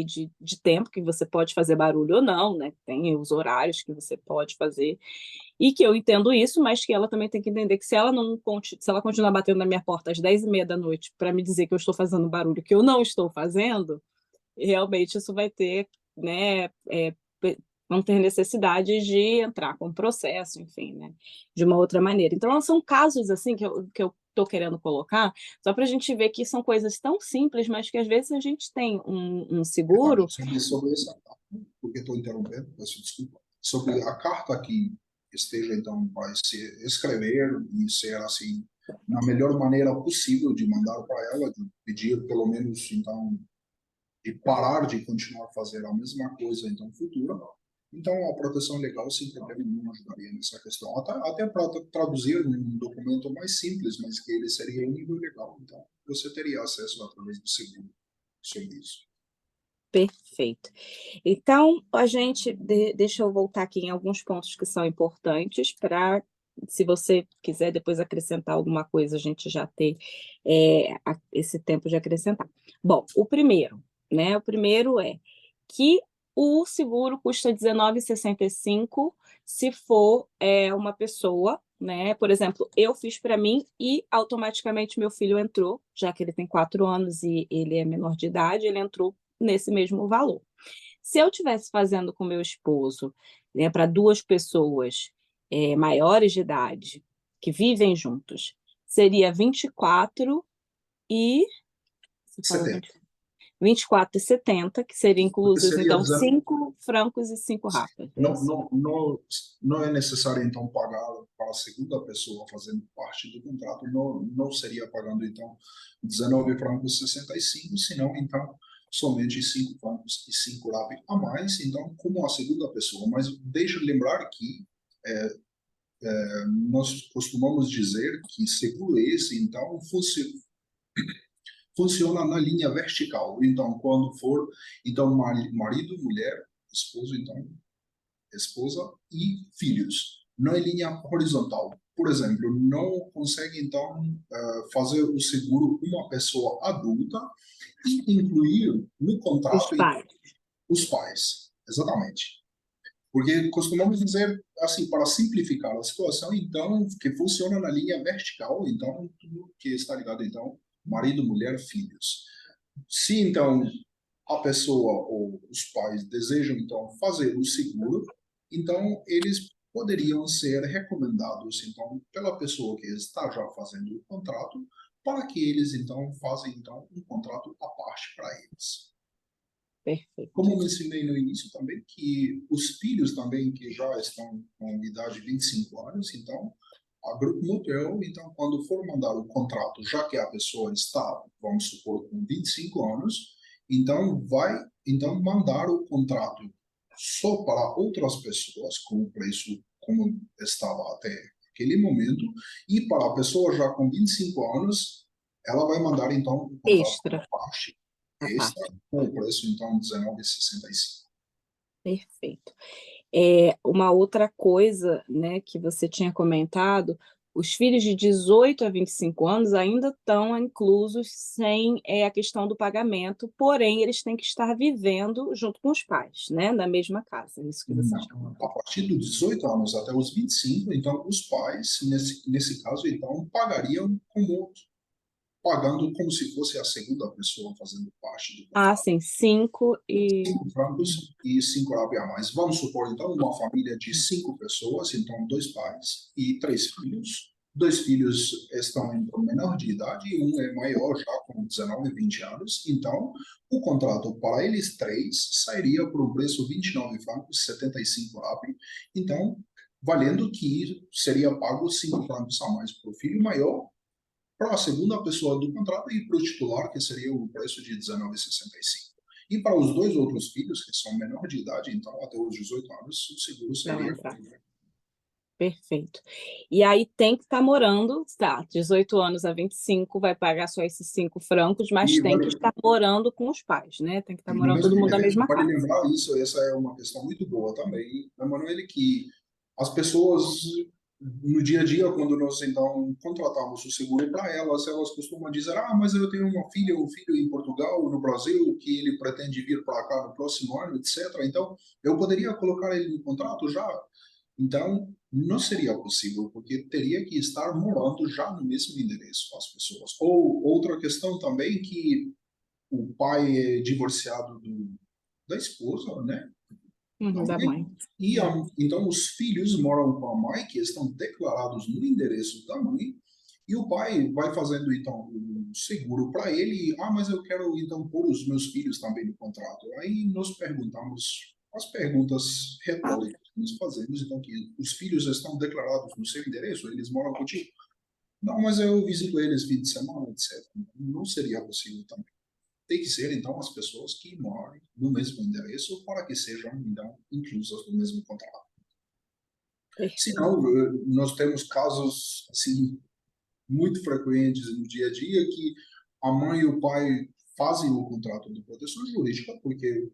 de tempo que você pode fazer barulho ou não, né, tem os horários que você pode fazer, e que eu entendo isso, mas que ela também tem que entender que se ela continuar batendo na minha porta às 22h30 para me dizer que eu estou fazendo barulho que eu não estou fazendo, realmente isso vai ter, né, vão ter necessidade de entrar com processo, enfim, né, de uma outra maneira. Então são casos assim que eu estou querendo colocar, só para a gente ver que são coisas tão simples, mas que às vezes a gente tem um Verdade. seguro. Sobre essa carta, porque estou interrompendo, peço desculpa, sobre a carta que esteja, então, vai se escrever e ser, assim, na melhor maneira possível de mandar para ela, de pedir, pelo menos, então, de parar de continuar a fazer a mesma coisa, então, futura. Então, a proteção legal, sem problema nenhum, ajudaria nessa questão. Até para traduzir um documento mais simples, mas que ele seria em nível legal. Então, você teria acesso através do seguro sobre isso. Perfeito. Então, a gente deixa eu voltar aqui em alguns pontos que são importantes para, se você quiser depois acrescentar alguma coisa, a gente já ter, esse tempo de acrescentar. Bom, o primeiro é que o seguro custa R$19,65 se for, uma pessoa, né, por exemplo, eu fiz para mim e automaticamente meu filho entrou, já que ele tem 4 anos e ele é menor de idade, ele entrou nesse mesmo valor. Se eu tivesse fazendo com meu esposo, né, para 2 pessoas, maiores de idade, que vivem juntos, seria 24 e você falou 70. 24,70, que seria Porque inclusos seria então dizendo, 5 francos e 5 rapas, é não, isso? não, não, não é necessário, então, pagar para a segunda pessoa fazendo parte do contrato, não seria pagando, então, 19 francos e 65, senão, então, somente 5 francos e 5 RAP a mais, então, como a segunda pessoa. Mas deixa eu lembrar que nós costumamos dizer que seguro esse, então, funciona na linha vertical. Então, quando for, então, marido, mulher, esposo, então, esposa e filhos. Não é linha horizontal. Por exemplo, não consegue, então, fazer o seguro uma pessoa adulta e incluir no Os contrato pais. os pais. Exatamente. Porque costumamos dizer, assim, para simplificar a situação, então, que funciona na linha vertical, então, tudo que está ligado, então, marido, mulher, filhos. Se, então, a pessoa ou os pais desejam, então, fazer o seguro, então, eles poderiam ser recomendados, então, pela pessoa que está já fazendo o contrato, para que eles, então, façam, então, um contrato à parte para eles. Perfeito. Como mencionei no início também, que os filhos também que já estão com idade de 25 anos, então, a Grupo Motel, então, quando for mandar o contrato, já que a pessoa está, vamos supor, com 25 anos, então vai então mandar o contrato só para outras pessoas, com o preço como estava até aquele momento, e para a pessoa já com 25 anos, ela vai mandar então o contrato Extra, à parte. a Extra, parte. com o preço então R$19,65. Perfeito. Uma outra coisa, né, que você tinha comentado, os filhos de 18 a 25 anos ainda estão inclusos sem, a questão do pagamento, porém eles têm que estar vivendo junto com os pais, né, na mesma casa, é isso que você Não. tinha A comentado. partir dos 18 anos até os 25, então os pais, nesse caso, então pagariam como pagando como se fosse a segunda pessoa fazendo parte do Ah, contrato. sim, 5 e 5 francos e 5 RAP a mais. Vamos supor, então, uma família de 5 pessoas, então, 2 pais e 3 filhos. 2 filhos estão em menor de idade e um é maior, já com 19, 20 anos. Então, o contrato para eles três sairia por um preço 29 francos, 75 RAP. Então, valendo que seria pago 5 francos a mais para o filho maior, para a segunda pessoa do contrato e para o titular, que seria o preço de 19,65. E para os dois outros filhos, que são menor de idade, então até os 18 anos, o seguro não seria entrar. Perfeito. E aí tem que estar morando, tá, 18 anos a 25, vai pagar só esses 5 francos, mas E tem que vale, estar morando com os pais, né? Tem que estar e no morando todo mesmo mundo na endereço, mesma vale casa. lembrar isso, essa é uma questão muito boa também, Emanuele, que as pessoas, no dia a dia, quando nós então contratamos o seguro para elas, elas costumam dizer, ah, mas eu tenho uma filha, um filho em Portugal, no Brasil, que ele pretende vir para cá no próximo ano, etc. Então, eu poderia colocar ele no contrato já. Então, não seria possível, porque teria que estar morando já no mesmo endereço as pessoas. Ou outra questão também que o pai é divorciado da esposa, né? Da Uhum, da mãe. mãe. E É. então os filhos moram com a mãe, que estão declarados no endereço da mãe, e o pai vai fazendo então um seguro para ele. Ah, mas eu quero então pôr os meus filhos também no contrato. Aí nós perguntamos as perguntas retóricas que nós fazemos, então que os filhos estão declarados no seu endereço, eles moram contigo. Não, mas eu visito eles fim de semana, etc. Não seria possível também. Tem que ser, então, as pessoas que moram no mesmo endereço para que sejam, então, inclusas no mesmo contrato. Perfeito. Senão, nós temos casos, assim, muito frequentes no dia a dia que a mãe e o pai fazem o contrato de proteção jurídica porque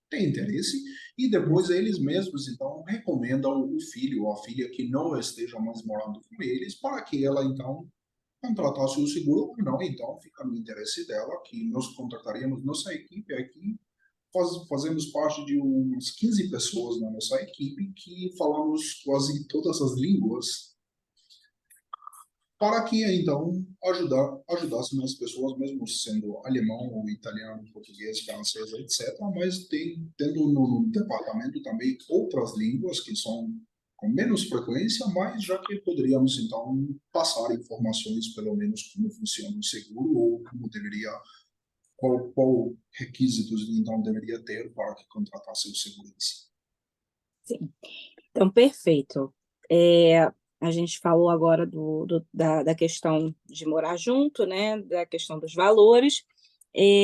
tem interesse e depois eles mesmos, então, recomendam o filho ou a filha que não esteja mais morando com eles para que ela, então, contratasse o seguro ou não, então fica no interesse dela que nós contrataríamos nossa equipe aqui. Fazemos parte de umas 15 pessoas na nossa equipe que falamos quase todas as línguas para que então ajudássemos as pessoas, mesmo sendo alemão, ou italiano, português, francês, etc., mas tendo no departamento também outras línguas que são com menos frequência, mas já que poderíamos então passar informações, pelo menos como funciona o seguro ou como deveria, qual requisitos então deveria ter para que contratasse o seguro em si. Sim. Então, perfeito. É, a gente falou agora da questão de morar junto, né? Da questão dos valores.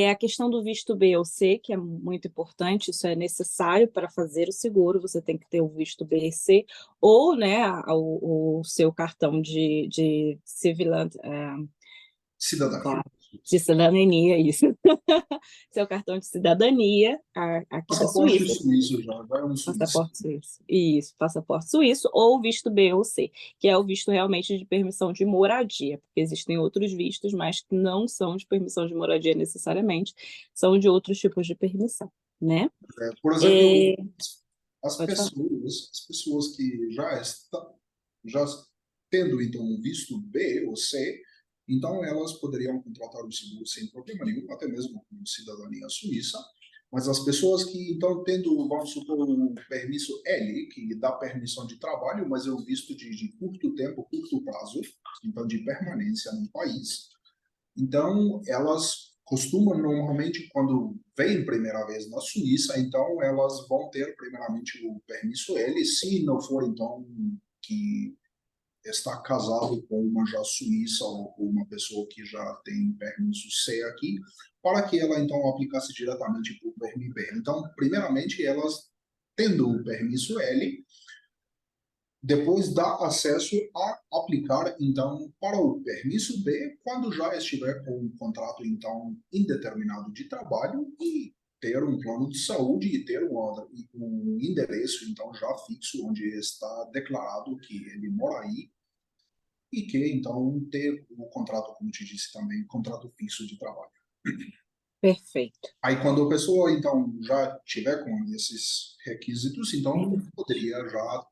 A questão do visto B ou C, que é muito importante, isso é necessário para fazer o seguro, você tem que ter o visto B e C, ou né, o seu cartão de civilant, Cidadania. de cidadania, isso. Seu cartão de cidadania aqui da Passaporte Suíça. suíço já é um suíço. Passaporte suíço. Isso, passaporte suíço ou visto B ou C, que é o visto realmente de permissão de moradia, porque existem outros vistos, mas que não são de permissão de moradia necessariamente, são de outros tipos de permissão, né? Por exemplo, É, pode falar. as pessoas que já tendo então um visto B ou C, então elas poderiam contratar o seguro sem problema nenhum, até mesmo com cidadania suíça. Mas as pessoas que então tendo, vamos supor, o permisso L, que dá permissão de trabalho, mas é um visto de curto tempo, curto prazo, então de permanência no país. Então, elas costumam normalmente, quando vêm primeira vez na Suíça, então elas vão ter primeiramente o permisso L, se não for então que está casado com uma já suíça ou uma pessoa que já tem permisso C aqui, para que ela então aplicasse diretamente para o permisso B. Então, primeiramente, elas tendo o permisso L, depois dá acesso a aplicar então para o permisso B quando já estiver com um contrato então indeterminado de trabalho e ter um plano de saúde e ter um endereço então já fixo onde está declarado que ele mora aí e que então ter o contrato, como te disse também, contrato fixo de trabalho. Perfeito. Aí quando a pessoa então já tiver com esses requisitos, então poderia já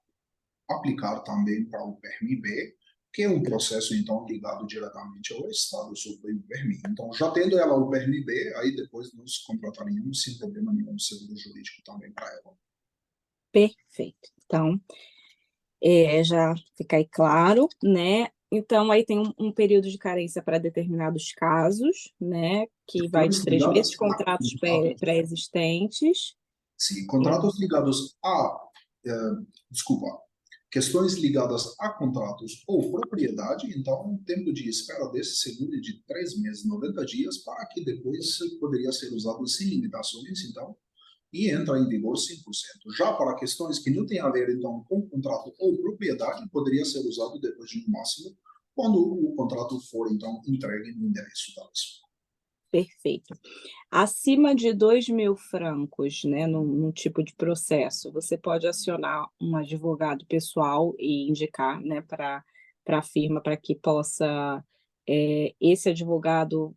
aplicar também para o PERMI B, que é um processo, então, ligado diretamente ao Estado sobre o PERMI. Então, já tendo ela o PERMI B, aí depois nós contrataríamos, sem problema nenhum, seguro jurídico também para ela. Perfeito. Então, já fica aí claro, né? Então, aí tem um período de carência para determinados casos, né? Que vai de Questões 3 meses, ligadas a contratos contratos, pré-existentes. sim, contratos ligados a, desculpa, questões ligadas a contratos ou propriedade, então, um tempo de espera desse seguro de 3 meses, 90 dias, para que depois poderia ser usado sem limitações, então, e entra em vigor 100%. Já para questões que não têm a ver, então, com contrato ou propriedade, poderia ser usado depois de um máximo, quando o contrato for, então, entregue no endereço da pessoa. Perfeito. Acima de 2.000 francos, né, num tipo de processo, você pode acionar um advogado pessoal e indicar, né, para a firma, para que possa, esse advogado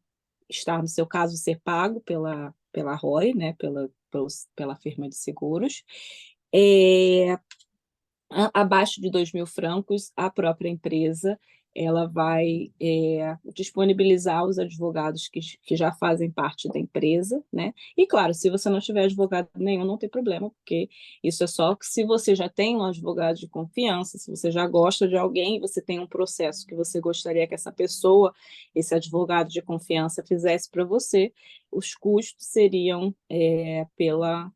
estar, no seu caso, ser pago pela ROI, né, pela firma de seguros. Abaixo de 2.000 francos, a própria empresa ela vai disponibilizar os advogados que já fazem parte da empresa, né? E claro, se você não tiver advogado nenhum, não tem problema, porque isso é só que se você já tem um advogado de confiança, se você já gosta de alguém, você tem um processo que você gostaria que essa pessoa, esse advogado de confiança, fizesse para você, os custos seriam pela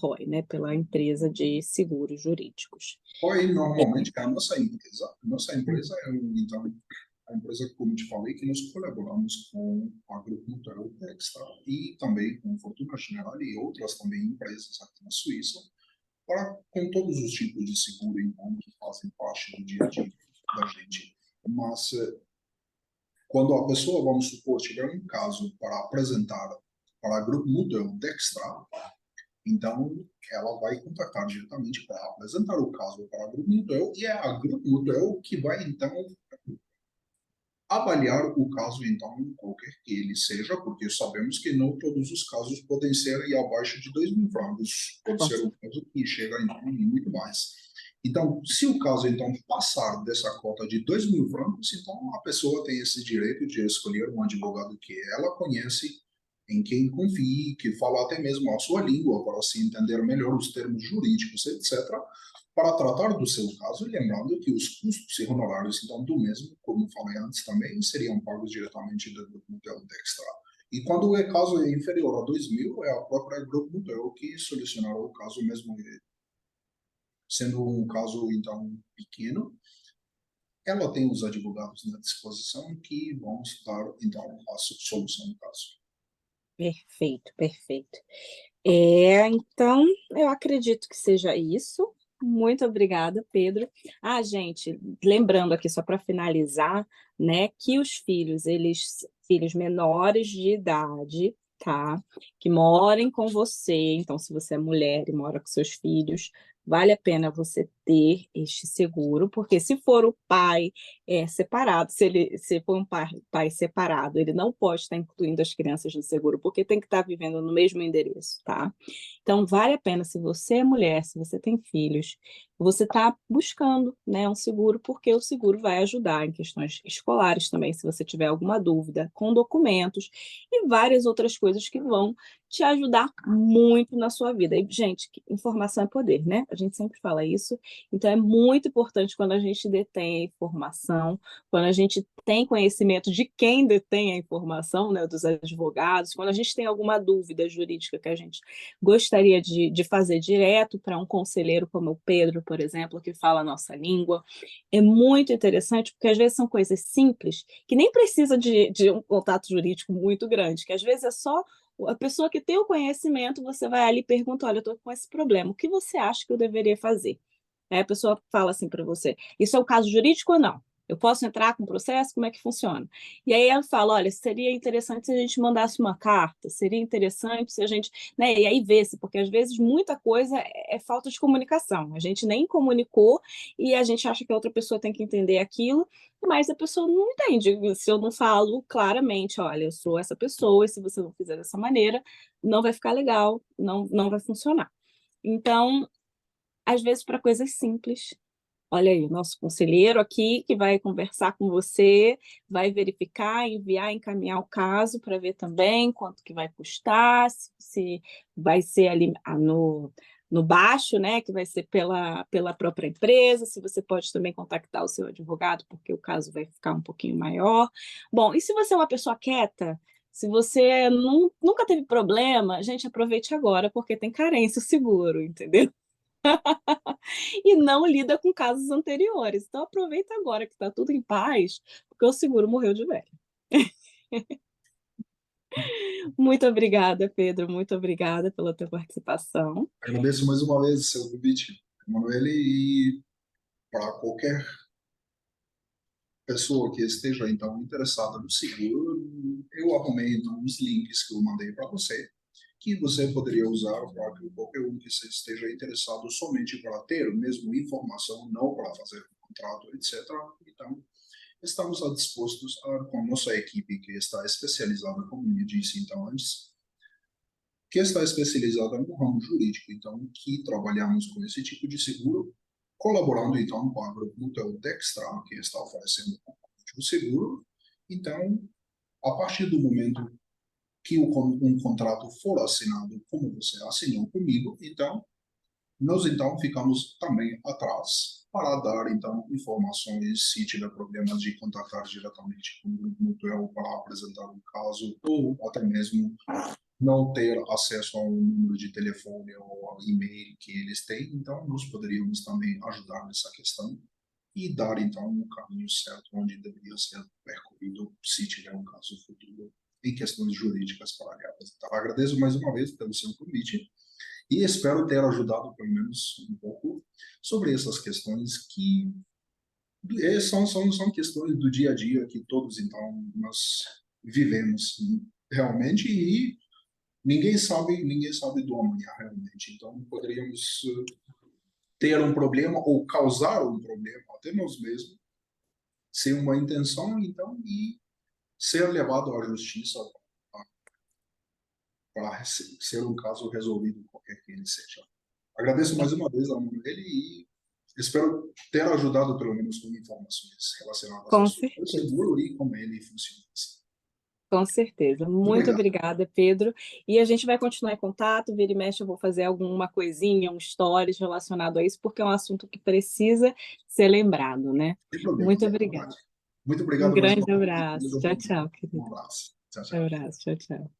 ROI, né, pela empresa de seguros jurídicos. Foi normalmente a nossa empresa. A nossa empresa é, então, a empresa, como te falei, que nós colaboramos com a Grupo Mutual Extra e também com Fortuna General e outras também empresas aqui na Suíça, para, com todos os tipos de seguro, então, que fazem parte do dia a dia da gente. Mas, quando a pessoa, vamos supor, tiver um caso para apresentar para a Grupo Mutual Extra, então, ela vai contactar diretamente para apresentar o caso para a Grupo Mutual e é a Grupo Mutual que vai, então, avaliar o caso, então, qualquer que ele seja, porque sabemos que não todos os casos podem ser abaixo de 2.000 francos, pode ser um caso que chega, então, muito mais. Então, se o caso, então, passar dessa cota de 2.000 francos, então, a pessoa tem esse direito de escolher um advogado que ela conhece, em quem confie, que fala até mesmo a sua língua, para se entender melhor os termos jurídicos, etc., para tratar do seu caso, lembrando que os custos e honorários, então, do mesmo, como falei antes também, seriam pagos diretamente do Grupo Mutual Extra. E quando o caso é inferior a 2.000, é a própria Grupo Mutual que solucionará o caso mesmo, sendo um caso, então, pequeno. Ela tem os advogados na disposição que vão dar, então, a solução do caso. Perfeito, perfeito. Então, eu acredito que seja isso. Muito obrigada, Pedro. Gente, lembrando aqui só para finalizar, né, que os filhos menores de idade, tá, que morem com você, então se você é mulher e mora com seus filhos, vale a pena você ter este seguro, porque se for o pai separado, se for um pai separado, ele não pode estar incluindo as crianças no seguro, porque tem que estar vivendo no mesmo endereço, tá? Então, vale a pena, se você é mulher, se você tem filhos, você está buscando, né, um seguro, porque o seguro vai ajudar em questões escolares também, se você tiver alguma dúvida, com documentos e várias outras coisas que vão te ajudar muito na sua vida. E, gente, informação é poder, né? A gente sempre fala isso. Então, é muito importante quando a gente detém a informação, quando a gente tem conhecimento de quem detém a informação, né, dos advogados, quando a gente tem alguma dúvida jurídica que a gente gostaria de fazer direto para um conselheiro como o Pedro, por exemplo, que fala a nossa língua. É muito interessante, porque às vezes são coisas simples, que nem precisa de um contato jurídico muito grande, que às vezes é só a pessoa que tem o conhecimento, você vai ali e pergunta, olha, eu estou com esse problema, o que você acha que eu deveria fazer? Aí a pessoa fala assim para você, isso é um caso jurídico ou não? Eu posso entrar com processo? Como é que funciona? E aí ela fala, olha, seria interessante se a gente mandasse uma carta, seria interessante se a gente, né? E aí vê-se, porque às vezes muita coisa é falta de comunicação. A gente nem comunicou e a gente acha que a outra pessoa tem que entender aquilo, mas a pessoa não entende. Se eu não falo claramente, olha, eu sou essa pessoa, e se você não fizer dessa maneira, não vai ficar legal, não vai funcionar. Então, às vezes, para coisas simples, olha aí, o nosso conselheiro aqui que vai conversar com você, vai verificar, enviar, encaminhar o caso para ver também quanto que vai custar, se vai ser ali no baixo, né, que vai ser pela própria empresa, se você pode também contactar o seu advogado, porque o caso vai ficar um pouquinho maior. Bom, e se você é uma pessoa quieta, se você nunca teve problema, gente, aproveite agora, porque tem carência o seguro, entendeu? E não lida com casos anteriores. Então aproveita agora que está tudo em paz, porque o seguro morreu de velho. Muito obrigada, Pedro, muito obrigada pela tua participação. Agradeço mais uma vez o seu convite, Emanuele, e para qualquer pessoa que esteja então interessada no seguro, eu arrumei então os links que eu mandei para você, que você poderia usar para que qualquer um que esteja interessado somente para ter mesmo informação, não para fazer um contrato, etc. Então, estamos a dispostos com a nossa equipe que está especializada, como eu disse então antes, que está especializada no ramo jurídico, então, que trabalhamos com esse tipo de seguro, colaborando, então, com a Grupo Mutual Dextra, que está oferecendo o seguro. Então, a partir do momento que um contrato for assinado, como você assinou comigo, então, nós, então, ficamos também atrás para dar, então, informações, se tiver problemas de contactar diretamente com o Grupo Mutual para apresentar um caso, ou até mesmo não ter acesso a um número de telefone ou ao e-mail que eles têm, então nós poderíamos também ajudar nessa questão e dar então um caminho certo onde deveria ser percorrido se tiver um caso futuro em questões jurídicas para reapresentar. Agradeço mais uma vez pelo seu convite e espero ter ajudado pelo menos um pouco sobre essas questões que são questões do dia a dia que todos então nós vivemos realmente e ninguém sabe do amanhã realmente. Então, poderíamos ter um problema ou causar um problema até nós mesmos, sem uma intenção, então, e ser levado à justiça para ser um caso resolvido, qualquer que ele seja. Agradeço mais uma vez a mão dele e espero ter ajudado pelo menos com informações relacionadas Com ao certeza. seguro e como ele funciona. Com certeza. Muito Muito obrigado. obrigada, Pedro. E a gente vai continuar em contato, vira e mexe eu vou fazer alguma coisinha, um stories relacionado a isso, porque é um assunto que precisa ser lembrado, né? Sem problema, Muito à obrigada. vontade. Muito Um obrigado mais uma grande vez. abraço. Tchau, tchau, Um querido. abraço. Tchau, tchau. Abraço. Tchau, tchau.